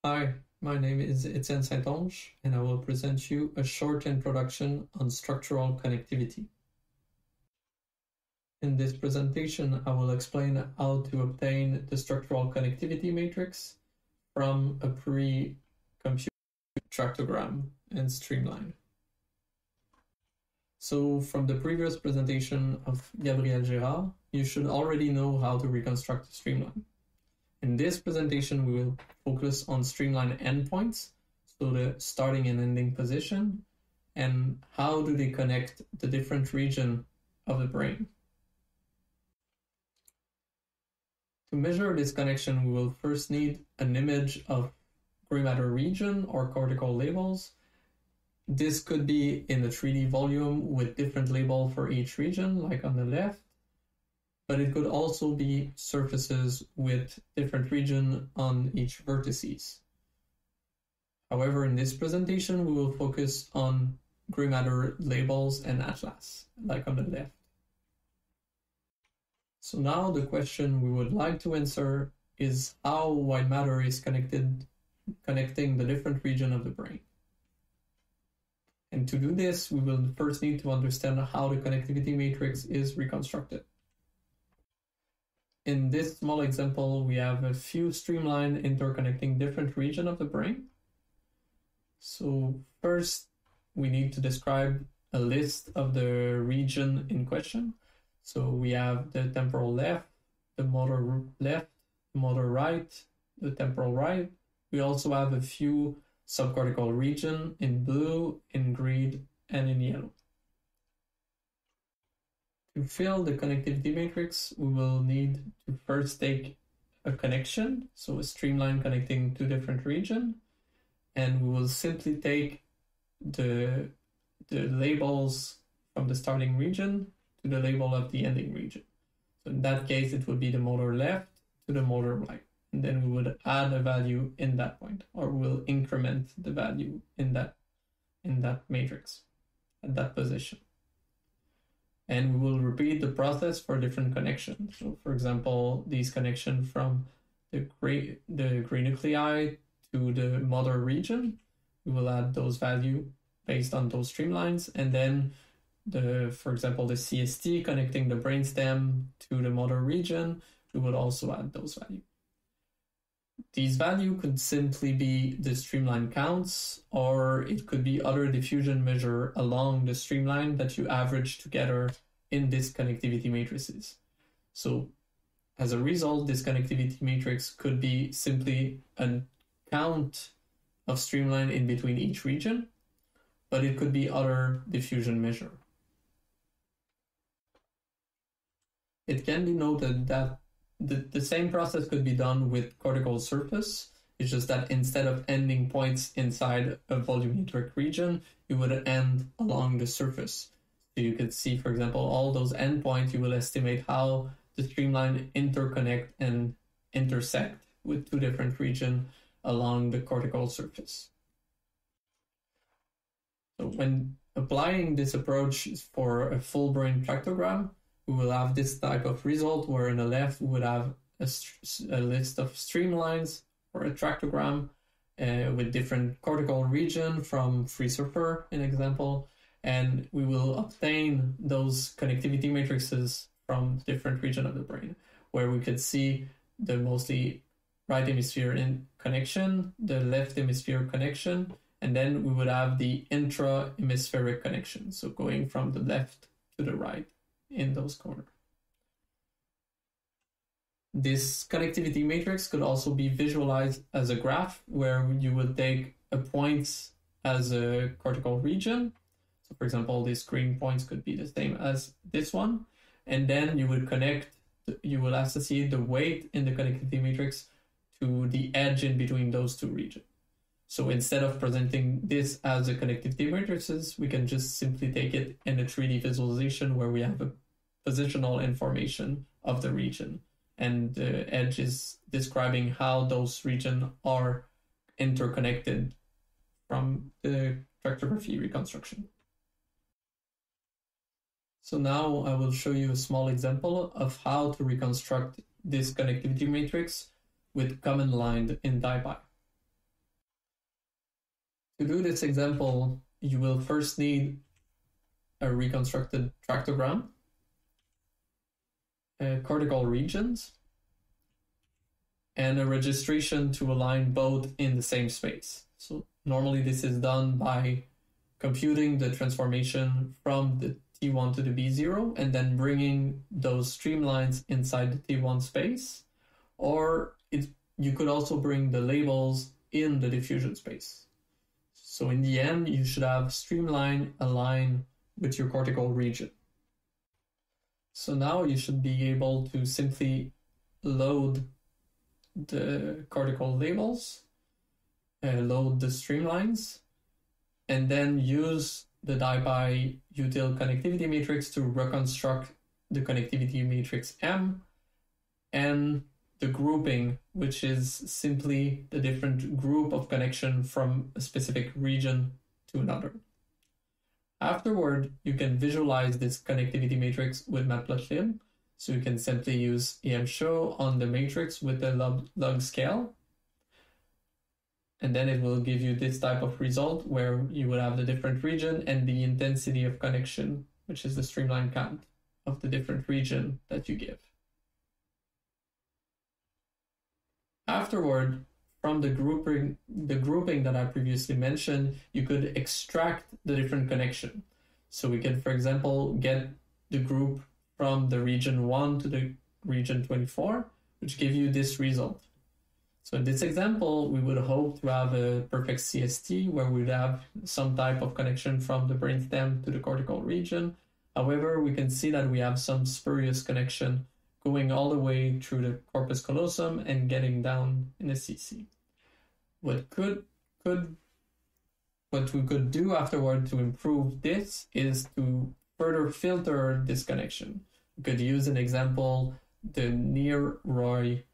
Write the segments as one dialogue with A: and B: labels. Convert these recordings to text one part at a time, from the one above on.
A: Hi, my name is St-Onge, and I will present you a short introduction on structural connectivity. In this presentation, I will explain how to obtain the structural connectivity matrix from a pre-computed tractogram and streamline. So from the previous presentation of Gabriel Gérard, you should already know how to reconstruct a streamline. In this presentation, we will focus on streamline endpoints, so the starting and ending position, and how do they connect the different regions of the brain. To measure this connection, we will first need an image of gray matter region or cortical labels. This could be in a 3D volume with different labels for each region, like on the left, but it could also be surfaces with different region on each vertices. However, in this presentation, we will focus on gray matter labels and atlas, like on the left. So now the question we would like to answer is how white matter is connecting the different regions of the brain. And to do this, we will first need to understand how the connectivity matrix is reconstructed. In this small example, we have a few streamlines interconnecting different regions of the brain. So first, we need to describe a list of the region in question. So we have the temporal left, the motor left, the motor right, the temporal right. We also have a few subcortical regions in blue, in green, and in yellow. To fill the connectivity matrix, we will need to first take a connection, so a streamline connecting two different regions, and we will simply take the labels from the starting region to the label of the ending region. So in that case, it would be the motor left to the motor right, and then we would add a value in that point, or we'll increment the value in that matrix at that position. And we will repeat the process for different connections. So for example, these connections from the gray nuclei to the motor region, we will add those values based on those streamlines. And then for example, the CST connecting the brainstem to the motor region, we will also add those values. These values could simply be the streamline counts, or it could be other diffusion measure along the streamline that you average together in this connectivity matrices. So as a result, this connectivity matrix could be simply a count of streamline in between each region, but it could be other diffusion measure. It can be noted that the same process could be done with cortical surface. It's just that instead of ending points inside a volumetric region, you would end along the surface. So you could see, for example, all those endpoints, you will estimate how the streamline interconnect and intersect with two different regions along the cortical surface. So when applying this approach for a full brain tractogram, we will have this type of result where on the left we would have a list of streamlines or a tractogram with different cortical region from free surfer, an example, and we will obtain those connectivity matrices from different regions of the brain, where we could see the mostly right hemisphere in connection, the left hemisphere connection, and then we would have the intra-hemispheric connection, so going from the left to the right in those corners. This connectivity matrix could also be visualized as a graph where you would take a point as a cortical region. So for example, these green points could be the same as this one. And then you will associate the weight in the connectivity matrix to the edge in between those two regions. So instead of presenting this as a connectivity matrices, we can just simply take it in a 3D visualization where we have a positional information of the region. And the edge is describing how those regions are interconnected from the tractography reconstruction. So now I will show you a small example of how to reconstruct this connectivity matrix with command line in Dipy. To do this example, you will first need a reconstructed tractogram, cortical regions, and a registration to align both in the same space. So normally this is done by computing the transformation from the T1 to the B0 and then bringing those streamlines inside the T1 space, or you could also bring the labels in the diffusion space. So in the end, you should have streamline align with your cortical region. So now you should be able to simply load the cortical labels, load the streamlines, and then use the Dipy util connectivity matrix to reconstruct the connectivity matrix M and the grouping, which is simply the different group of connection from a specific region to another. Afterward, you can visualize this connectivity matrix with matplotlib. So you can simply use emshow on the matrix with the log scale. And then it will give you this type of result where you will have the different region and the intensity of connection, which is the streamline count of the different region that you give. Afterward, from the grouping that I previously mentioned, you could extract the different connection. So we can, for example, get the group from the region 1 to the region 24, which give you this result. So in this example, we would hope to have a perfect CST where we'd have some type of connection from the brainstem to the cortical region. However, we can see that we have some spurious connection going all the way through the corpus callosum and getting down in the CC. What we could do afterward to improve this is to further filter this connection. We could use an example, the near-ROI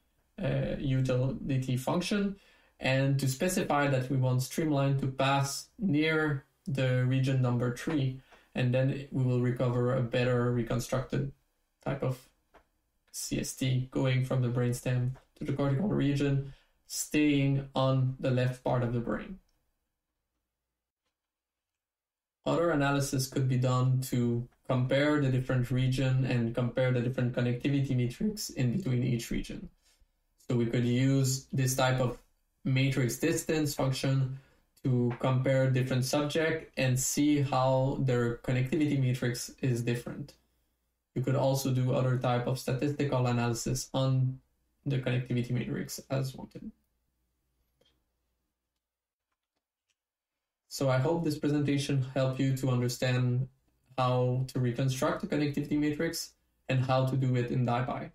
A: utility function, and to specify that we want streamline to pass near the region number 3, and then we will recover a better reconstructed type of CST going from the brainstem to the cortical region, staying on the left part of the brain. Other analysis could be done to compare the different region and compare the different connectivity matrix in between each region. So we could use this type of matrix distance function to compare different subjects and see how their connectivity matrix is different. You could also do other type of statistical analysis on the connectivity matrix as wanted. So I hope this presentation helped you to understand how to reconstruct the connectivity matrix and how to do it in Dipy.